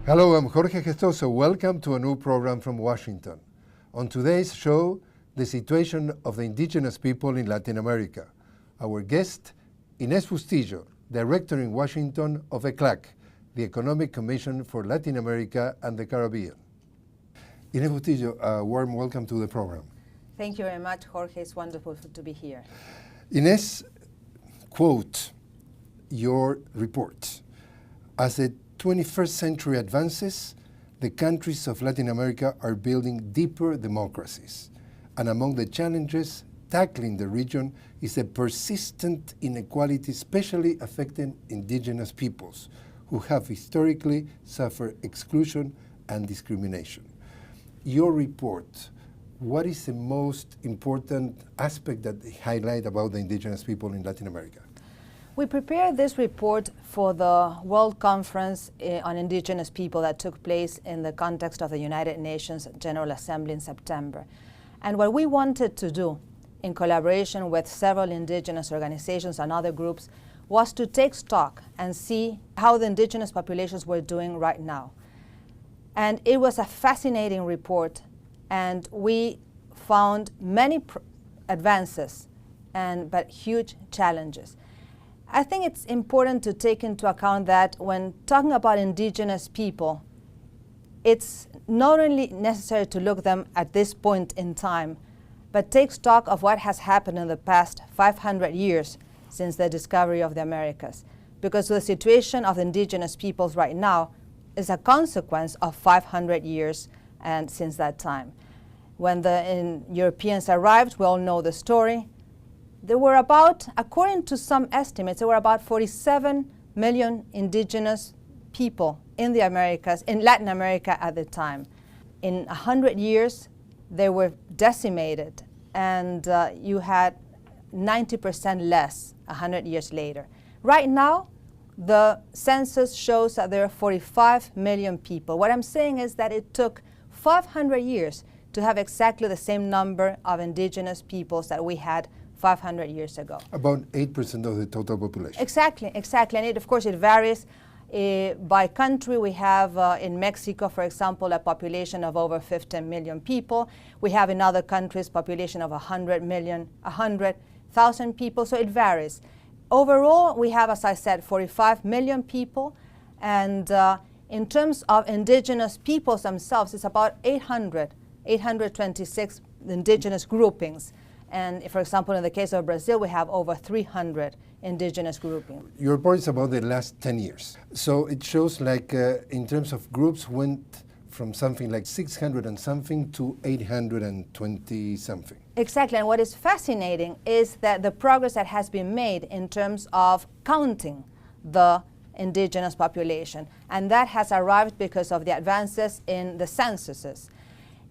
Hello, I'm Jorge Gestoso. Welcome to a new program from Washington. On today's show, the situation of the indigenous people in Latin America. Our guest, Inés Bustillo, Director in Washington of ECLAC, the Economic Commission for Latin America and the Caribbean. Inés Bustillo, a warm welcome to the program. Thank you very much, Jorge. It's wonderful to be here. Inés, quote your report. As the 21st century advances, the countries of Latin America are building deeper democracies. And among the challenges tackling the region is a persistent inequality, especially affecting indigenous peoples, who have historically suffered exclusion and discrimination. Your report, what is the most important aspect that they highlight about the indigenous people in Latin America? We prepared this report for the World Conference on Indigenous People that took place in the context of the United Nations General Assembly in September. And what we wanted to do, in collaboration with several indigenous organizations and other groups, was to take stock and see how the indigenous populations were doing right now. And it was a fascinating report, and we found many advances, but huge challenges. I think it's important to take into account that when talking about indigenous people, it's not only necessary to look at them at this point in time, but take stock of what has happened in the past 500 years since the discovery of the Americas. Because the situation of indigenous peoples right now is a consequence of 500 years and since that time. When the Europeans arrived, we all know the story. There were about, according to some estimates, there were about 47 million indigenous people in the Americas, in Latin America at the time. In 100 years, they were decimated, and you had 90% less 100 years later. Right now, the census shows that there are 45 million people. What I'm saying is that it took 500 years to have exactly the same number of indigenous peoples that we had 500 years ago. About 8% of the total population. Exactly. And of course it varies by country. We have in Mexico, for example, a population of over 15 million people. We have in other countries population of 100,000 people, so it varies. Overall, we have, as I said, 45 million people, and in terms of indigenous peoples themselves, it's about 826 indigenous groupings. And for example, in the case of Brazil, we have over 300 indigenous groupings. Your report is about the last 10 years. So it shows like in terms of groups went from something like 600 and something to 820 something. Exactly, and what is fascinating is that the progress that has been made in terms of counting the indigenous population. And that has arrived because of the advances in the censuses.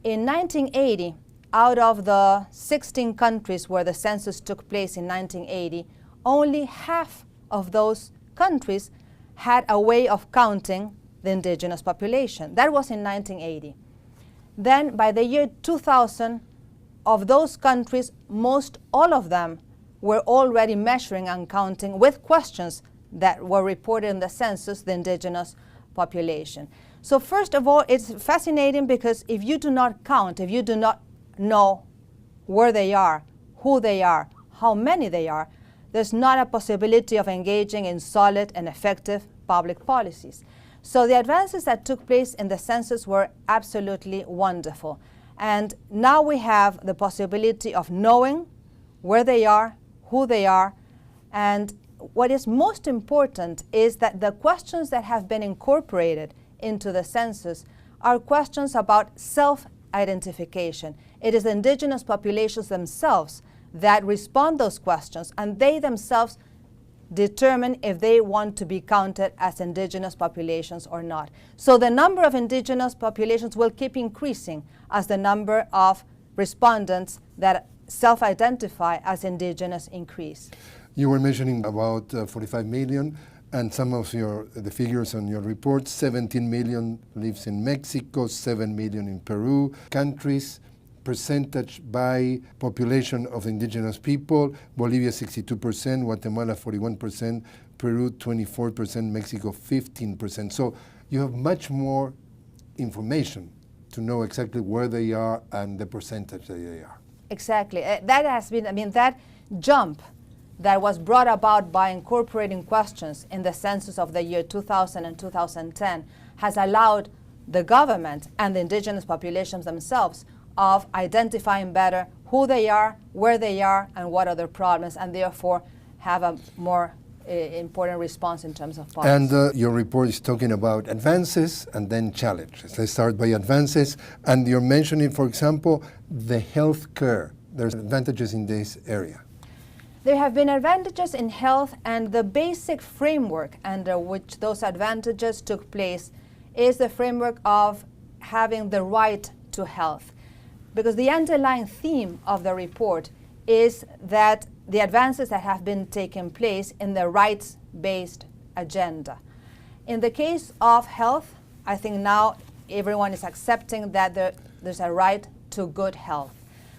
In 1980, out of the 16 countries where the census took place in 1980, only half of those countries had a way of counting the indigenous population. That was in 1980. Then by the year 2000, of those countries, most all of them were already measuring and counting with questions that were reported in the census, the indigenous population. So first of all, it's fascinating because if you do not count, if you do not know where they are, who they are, how many they are, there's not a possibility of engaging in solid and effective public policies. So the advances that took place in the census were absolutely wonderful. And now we have the possibility of knowing where they are, who they are, and what is most important is that the questions that have been incorporated into the census are questions about self-identification. It is the indigenous populations themselves that respond those questions, and they themselves determine if they want to be counted as indigenous populations or not. So the number of indigenous populations will keep increasing as the number of respondents that self-identify as indigenous increase. You were mentioning about 45 million, and some of the figures on your report, 17 million lives in Mexico, 7 million in Peru. Countries, percentage by population of indigenous people, Bolivia 62%, Guatemala 41%, Peru 24%, Mexico 15%. So you have much more information to know exactly where they are and the percentage that they are. Exactly. That has been, I mean, that jump that was brought about by incorporating questions in the census of the year 2000 and 2010 has allowed the government and the indigenous populations themselves of identifying better who they are, where they are, and what are their problems, and therefore have a more important response in terms of policy. And your report is talking about advances and then challenges. Let's start by advances, and you're mentioning, for example, the health care. There's advantages in this area. There have been advantages in health, and the basic framework under which those advantages took place is the framework of having the right to health. Because the underlying theme of the report is that the advances that have been taking place in the rights-based agenda. In the case of health, I think now everyone is accepting that there's a right to good health.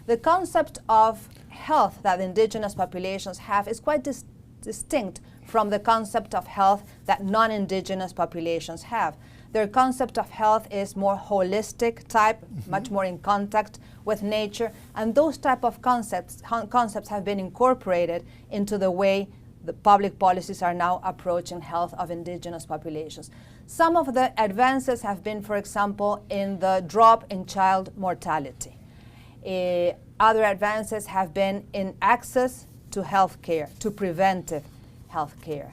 The concept of health that indigenous populations have is quite distinct from the concept of health that non-indigenous populations have. Their concept of health is more holistic type, much more in contact with nature, and those type of concepts have been incorporated into the way the public policies are now approaching health of indigenous populations. Some of the advances have been, for example, in the drop in child mortality. Other advances have been in access to health care, to preventive health care.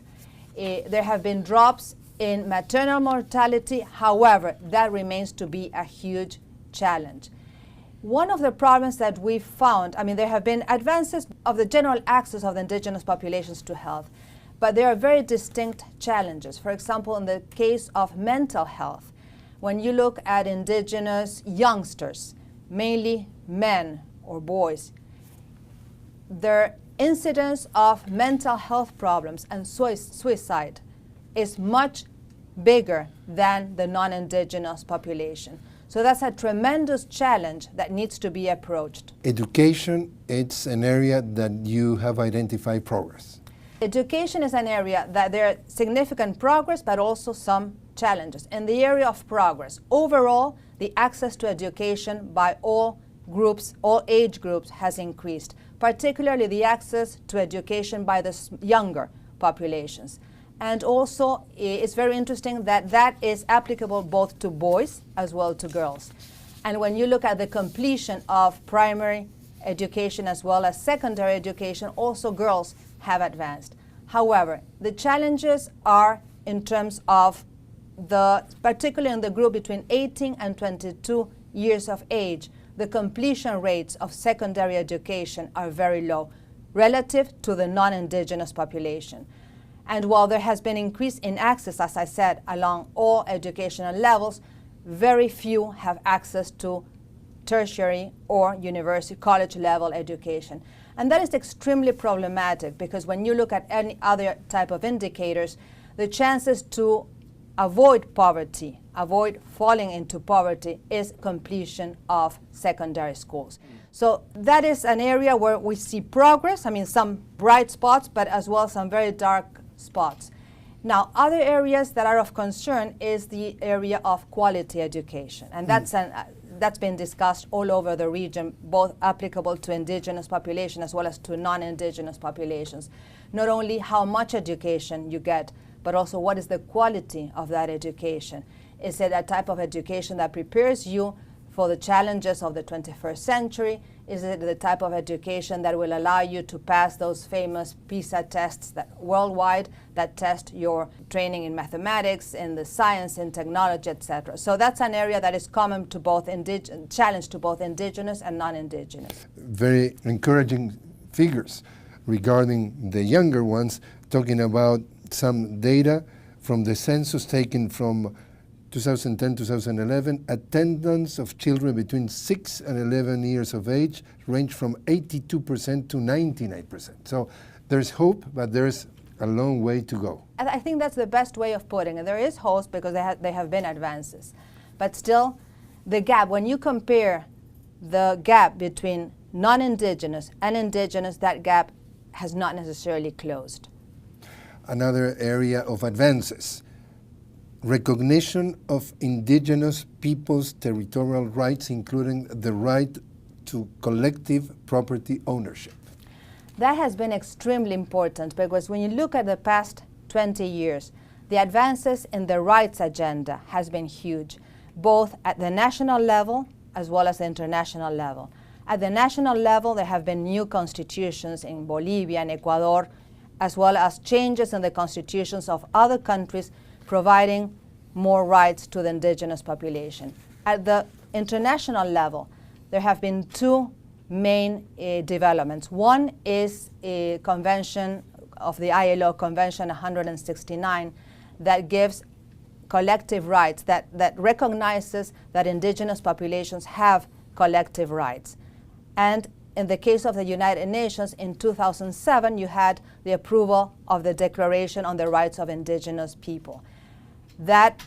There have been drops in maternal mortality. However, that remains to be a huge challenge. One of the problems that we found, I mean, there have been advances of the general access of the indigenous populations to health, but there are very distinct challenges. For example, in the case of mental health, when you look at indigenous youngsters, mainly men or boys, their incidence of mental health problems and suicide is much bigger than the non-indigenous population. So that's a tremendous challenge that needs to be approached. Education, it's an area that you have identified progress. Education is an area that there are significant progress, but also some challenges. In the area of progress, overall, the access to education by all groups, all age groups has increased, particularly the access to education by the younger populations. And also, it's very interesting that that is applicable both to boys as well to girls. And when you look at the completion of primary education as well as secondary education, also girls have advanced. However, the challenges are in terms of particularly in the group between 18 and 22 years of age, the completion rates of secondary education are very low relative to the non-indigenous population. And while there has been increase in access, as I said, along all educational levels, very few have access to tertiary or university college level education. And that is extremely problematic because when you look at any other type of indicators, the chances to avoid poverty, avoid falling into poverty, is completion of secondary schools. So that is an area where we see progress, I mean some bright spots, but as well some very dark spots. Now, other areas that are of concern is the area of quality education, and that's been discussed all over the region, both applicable to indigenous population as well as to non-indigenous populations. Not only how much education you get, but also what is the quality of that education. Is it a type of education that prepares you for the challenges of the 21st century? Is it the type of education that will allow you to pass those famous PISA tests that worldwide that test your training in mathematics, in the science, in technology, etc.? So that's an area that is common to both challenge to both indigenous and non-indigenous. Very encouraging figures regarding the younger ones, talking about some data from the census taken from 2010-2011, attendance of children between 6 and 11 years of age ranged from 82% to 99%. So there's hope, but there's a long way to go. I think that's the best way of putting it. There is hope because there have been advances. But still, the gap, when you compare the gap between non-indigenous and indigenous, that gap has not necessarily closed. Another area of advances, recognition of indigenous peoples' territorial rights, including the right to collective property ownership. That has been extremely important because when you look at the past 20 years, the advances in the rights agenda has been huge, both at the national level as well as the international level. At the national level, there have been new constitutions in Bolivia and Ecuador, as well as changes in the constitutions of other countries providing more rights to the indigenous population. At the international level, there have been two main developments. One is a convention of the ILO Convention 169 that gives collective rights, that recognizes that indigenous populations have collective rights. And in the case of the United Nations, in 2007, you had the approval of the Declaration on the Rights of Indigenous People. That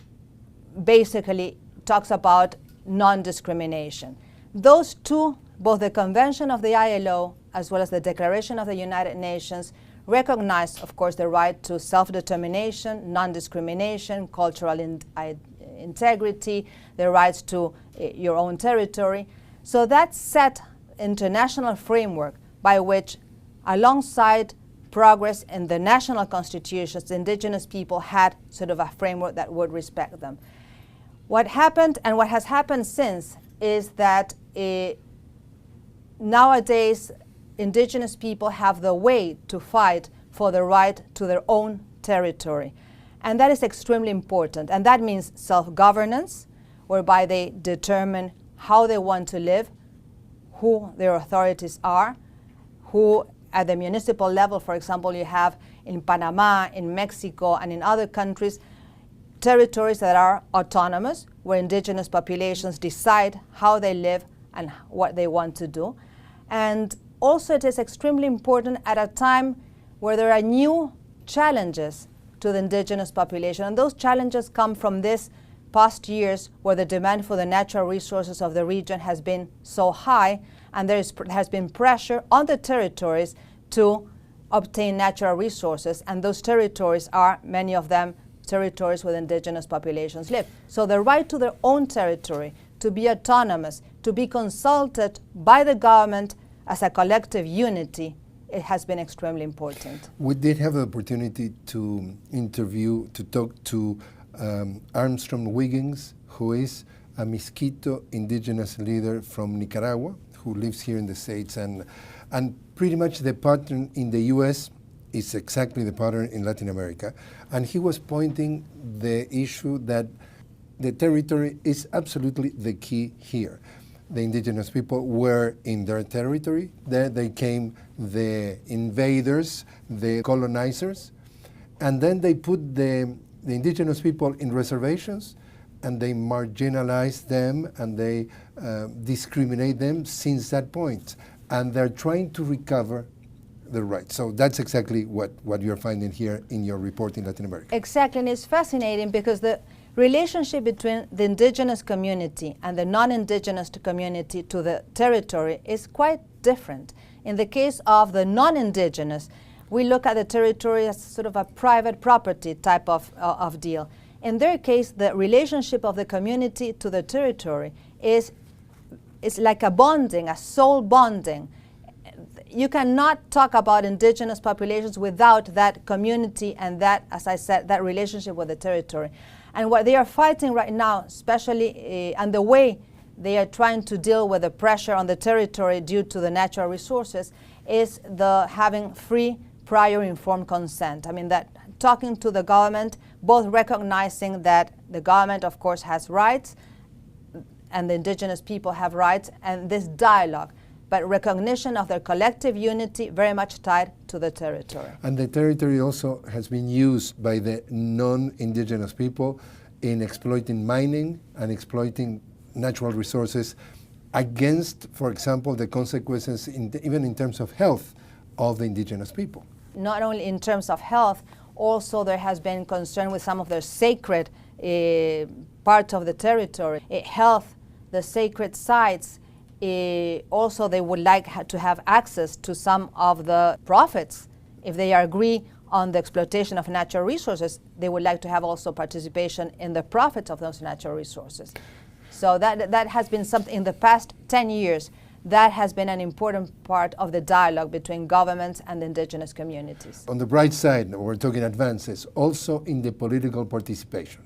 basically talks about non-discrimination. Those two, both the Convention of the ILO as well as the Declaration of the United Nations, recognize, of course, the right to self-determination, non-discrimination, cultural integrity, the rights to your own territory. So that set international framework by which, alongside progress in the national constitutions, indigenous people had sort of a framework that would respect them. What happened and what has happened since is that nowadays indigenous people have the way to fight for the right to their own territory. And that is extremely important. And that means self-governance, whereby they determine how they want to live, who their authorities are, who at the municipal level, for example, you have in Panama, in Mexico, and in other countries, territories that are autonomous, where indigenous populations decide how they live and what they want to do. And also it is extremely important at a time where there are new challenges to the indigenous population. And those challenges come from this past years where the demand for the natural resources of the region has been so high, and there has been pressure on the territories to obtain natural resources. And those territories are, many of them, territories where indigenous populations live. So the right to their own territory, to be autonomous, to be consulted by the government as a collective unity, it has been extremely important. We did have the opportunity to talk to Armstrong Wiggins, who is a Miskito indigenous leader from Nicaragua, who lives here in the States, and pretty much the pattern in the US is exactly the pattern in Latin America. And he was pointing the issue that the territory is absolutely the key here. The indigenous people were in their territory. There they came the invaders, the colonizers, and then they put the indigenous people in reservations, and they marginalize them and they discriminate them since that point. And they're trying to recover the rights. So that's exactly what you're finding here in your report in Latin America. Exactly, and it's fascinating because the relationship between the indigenous community and the non-indigenous community to the territory is quite different. In the case of the non-indigenous, we look at the territory as sort of a private property type of deal. In their case, the relationship of the community to the territory is like a bonding, a soul bonding. You cannot talk about indigenous populations without that community and that, as I said, that relationship with the territory. And what they are fighting right now, especially, and the way they are trying to deal with the pressure on the territory due to the natural resources, is the having free, prior informed consent. I mean, that talking to the government, both recognizing that the government, of course, has rights, and the indigenous people have rights, and this dialogue, but recognition of their collective unity very much tied to the territory. And the territory also has been used by the non-indigenous people in exploiting mining and exploiting natural resources against, for example, the consequences, even in terms of health, of the indigenous people. Not only in terms of health, also there has been concern with some of their sacred parts of the territory. Health, the sacred sites, also they would like to have access to some of the profits if they agree on the exploitation of natural resources, they would like to have also participation in the profits of those natural resources. So that has been something in the past 10 years. That has been an important part of the dialogue between governments and indigenous communities. On the bright side, we're talking advances, also in the political participation.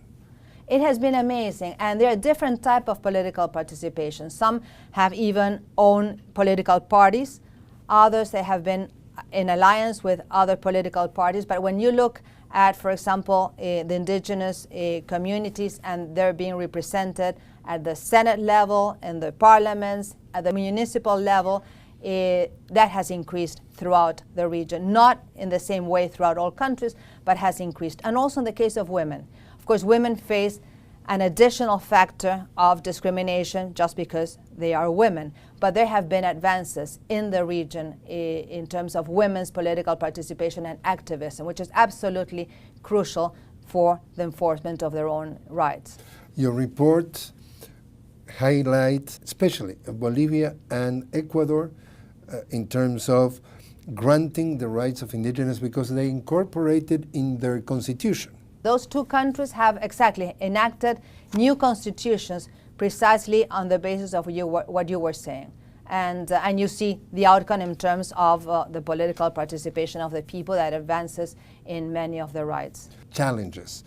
It has been amazing, and there are different types of political participation. Some have even own political parties. Others, they have been in alliance with other political parties. But when you look at, for example, the indigenous communities, and they're being represented at the Senate level, in the parliaments, at the municipal level, that has increased throughout the region. Not in the same way throughout all countries, but has increased. And also in the case of women. Of course, women face an additional factor of discrimination just because they are women. But there have been advances in the region in terms of women's political participation and activism, which is absolutely crucial for the enforcement of their own rights. Your report highlights especially Bolivia and Ecuador in terms of granting the rights of indigenous because they incorporated in their constitution. Those two countries have exactly enacted new constitutions precisely on the basis of what you were saying. And you see the outcome in terms of the political participation of the people that advances in many of the rights. Challenges.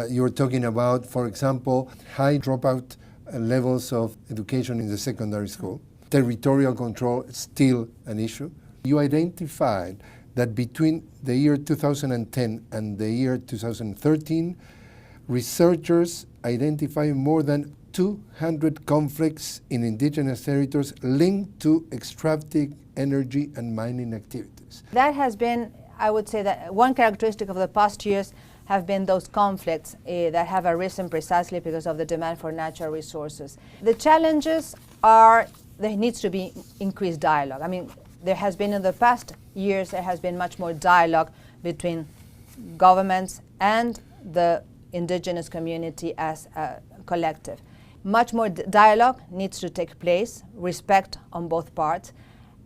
You're talking about, for example, high dropout levels of education in the secondary school. Territorial control is still an issue. You identified that between the year 2010 and the year 2013, researchers identified more than 200 conflicts in indigenous territories linked to extractive energy and mining activities. That has been, I would say, that one characteristic of the past years have been those conflicts that have arisen precisely because of the demand for natural resources. The challenges are there needs to be increased dialogue. I mean, there has been in the past years, there has been much more dialogue between governments and the indigenous community as a collective. Much more dialogue needs to take place, respect on both parts,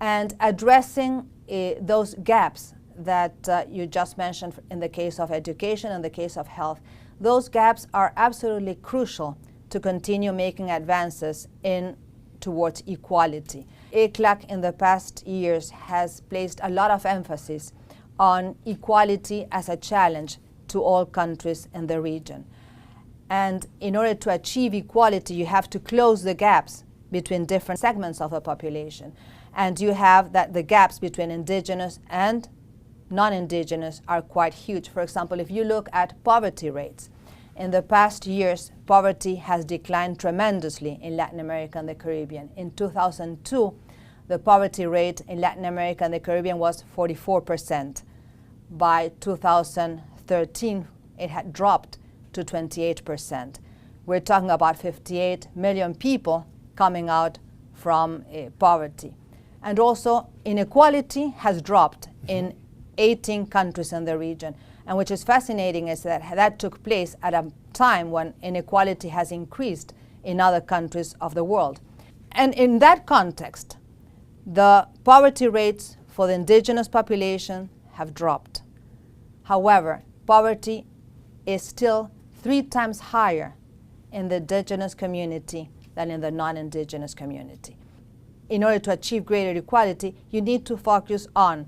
and addressing those gaps that you just mentioned in the case of education and the case of health. Those gaps are absolutely crucial to continue making advances towards equality. ECLAC in the past years has placed a lot of emphasis on equality as a challenge to all countries in the region. And in order to achieve equality, you have to close the gaps between different segments of the population. And you have that the gaps between indigenous and non-indigenous are quite huge. For example, if you look at poverty rates, in the past years, poverty has declined tremendously in Latin America and the Caribbean. In 2002, the poverty rate in Latin America and the Caribbean was 44%. By 2013, it had dropped to 28%. We're talking about 58 million people coming out from poverty. And also, inequality has dropped in 18 countries in the region. And which is fascinating is that took place at a time when inequality has increased in other countries of the world. And in that context, the poverty rates for the indigenous population have dropped. However, poverty is still 3 times higher in the indigenous community than in the non-indigenous community. In order to achieve greater equality, you need to focus on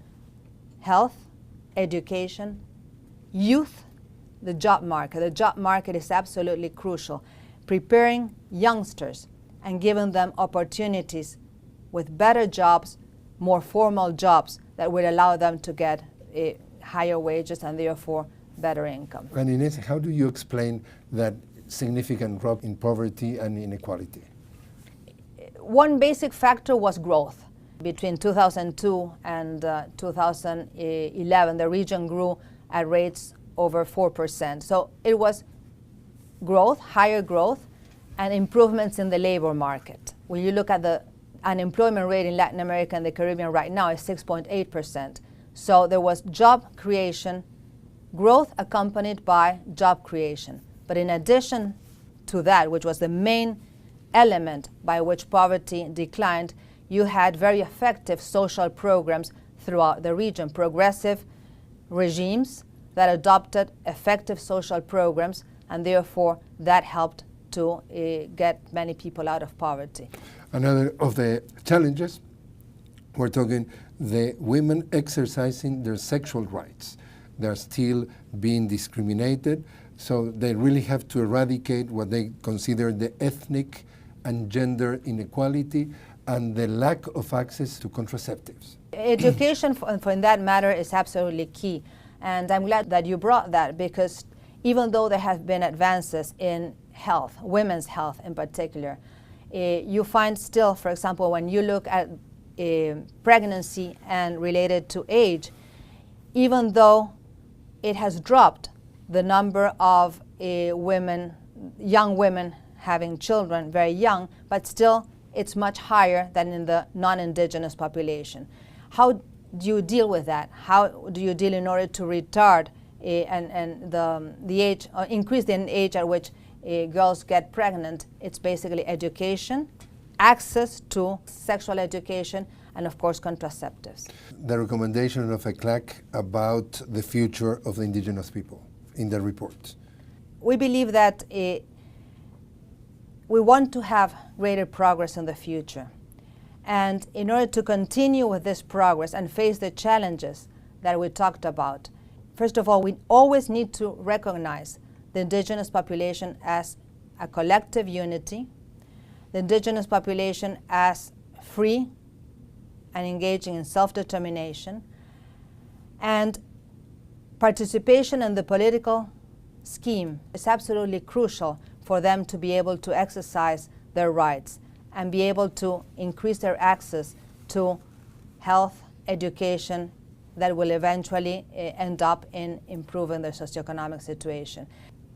health, education, youth, the job market. The job market is absolutely crucial. Preparing youngsters and giving them opportunities with better jobs, more formal jobs that will allow them to get higher wages and therefore better income. And Inés, how do you explain that significant drop in poverty and inequality? One basic factor was growth. Between 2002 and 2011, the region grew at rates over 4%. So it was growth, higher growth, and improvements in the labor market. When you look at the unemployment rate in Latin America and the Caribbean right now is 6.8%. So there was job creation, growth accompanied by job creation. But in addition to that, which was the main element by which poverty declined, you had very effective social programs throughout the region, progressive regimes that adopted effective social programs, and therefore that helped to get many people out of poverty. Another of the challenges, we're talking the women exercising their sexual rights. They're still being discriminated, so they really have to eradicate what they consider the ethnic and gender inequality and the lack of access to contraceptives. Education, for in that matter, is absolutely key. And I'm glad that you brought that, because even though there have been advances in health, women's health in particular, you find still, for example, when you look at pregnancy and related to age, even though it has dropped the number of young women having children very young, but still it's much higher than in the non-indigenous population. How do you deal with that? How do you deal in order to retard the age, or increase the age at which girls get pregnant? It's basically education, access to sexual education, and of course contraceptives. The recommendation of ECLAC about the future of the indigenous people in the report. We believe that we want to have greater progress in the future. And in order to continue with this progress and face the challenges that we talked about, first of all, we always need to recognize the indigenous population as a collective unity, the indigenous population as free and engaging in self-determination, and participation in the political scheme is absolutely crucial for them to be able to exercise their rights and be able to increase their access to health, education that will eventually end up in improving their socioeconomic situation.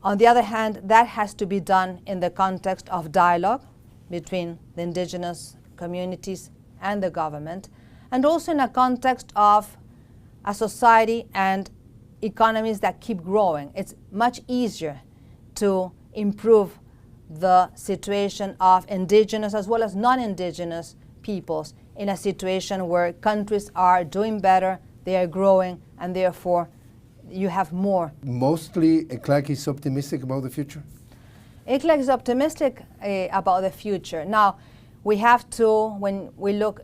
On the other hand, that has to be done in the context of dialogue between the indigenous communities and the government, and also in a context of a society and economies that keep growing. It's much easier to improve the situation of indigenous as well as non-indigenous peoples in a situation where countries are doing better, they are growing, and therefore you have more. Mostly ECLAC is optimistic about the future? ECLAC is optimistic about the future. Now, we have to, when we look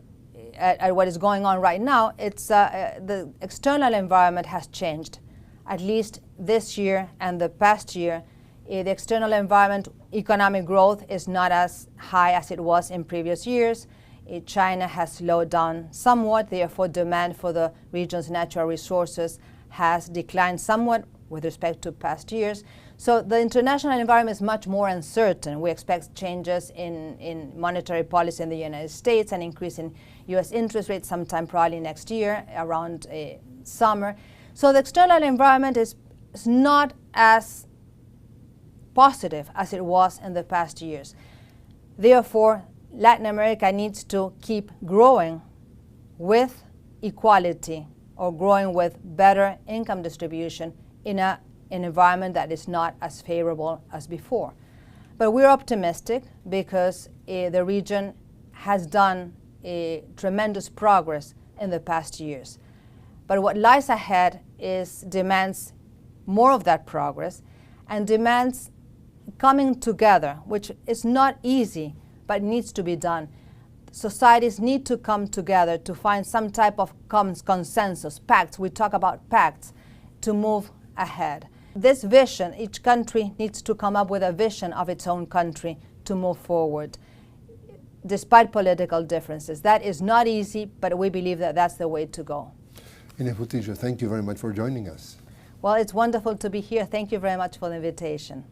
at what is going on right now, it's the external environment has changed. At least this year and the past year, the external environment, economic growth is not as high as it was in previous years. China has slowed down somewhat, therefore demand for the region's natural resources has declined somewhat with respect to past years. So the international environment is much more uncertain. We expect changes in monetary policy in the United States, an increase in US interest rates sometime probably next year around summer. So the external environment is not as positive as it was in the past years. Therefore, Latin America needs to keep growing with equality or growing with better income distribution in an environment that is not as favorable as before. But we're optimistic because the region has done tremendous progress in the past years. But what lies ahead demands more of that progress and demands coming together, which is not easy, but needs to be done. Societies need to come together to find some type of consensus, pacts. We talk about pacts to move ahead. This vision, each country needs to come up with a vision of its own country to move forward, despite political differences. That is not easy, but we believe that that's the way to go. Inés Bustillo, thank you very much for joining us. Well, it's wonderful to be here. Thank you very much for the invitation.